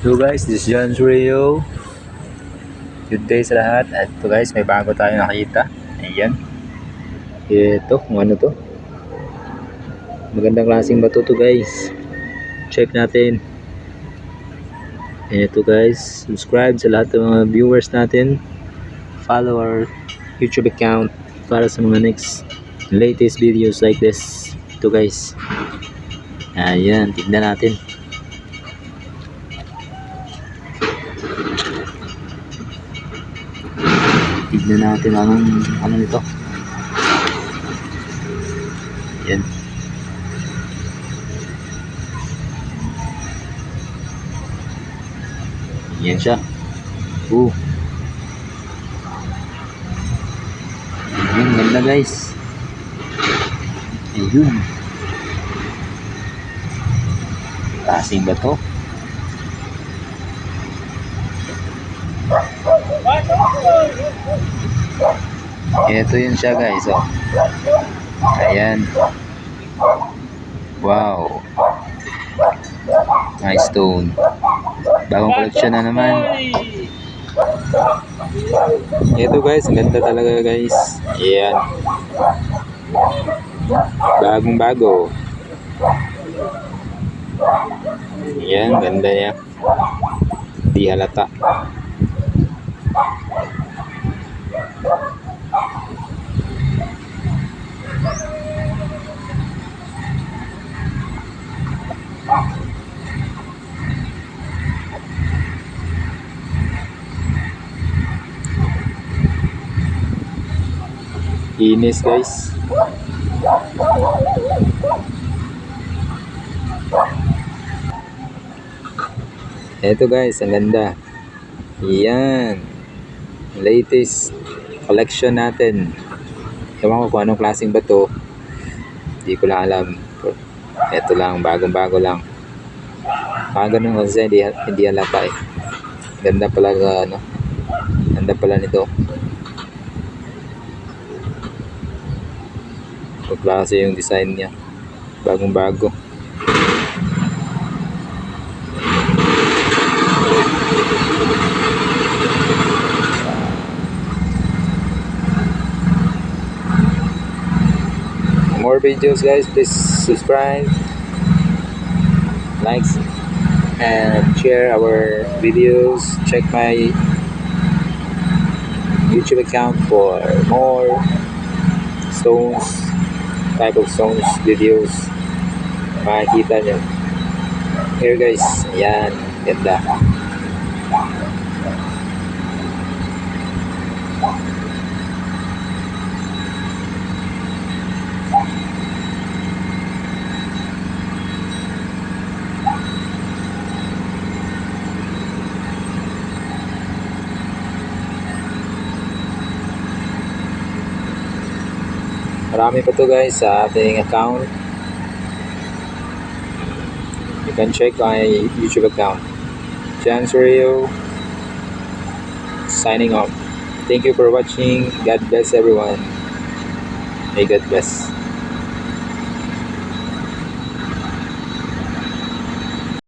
So guys, this is John Rio. Good day sa lahat. At ito guys, may bago tayo nakita. Ayan. Ito, kung ano to. Magandang klaseng bato to guys. Check natin. And ito guys, subscribe sa lahat ng mga viewers natin. Follow our YouTube account para sa mga next latest videos like this. Ito guys. Ayan, tignan natin. Tignan natin ano nito. Yan. Yan siya. Ayun, ganda guys. Ayun. Kasing ba to? Ito yun siya guys, oh. Ayan. Wow. Nice stone. Bagong collection na naman. Ito guys, ang ganda talaga guys. Ayan. Bagong bago. Ayan, ganda niya. Di halata. Inis guys. Ito guys, ang ganda. Yan. Latest collection natin. Ewan ko kung anong klaseng bato. Hindi ko lang alam. Ito lang, bagong-bago lang. Ganun kasi hindi halata eh. Ganda pala ano. Ganda pala nito. Klase yung design niya, bagong-bago. More videos guys, please subscribe, like and share our videos. Check my YouTube account for more type of stones videos. Makikita nyo here guys. Ayan, ganda. Marami pa to guys sa ating account. You can check my YouTube account. John Rio signing off. Thank you for watching. God bless everyone. May God bless.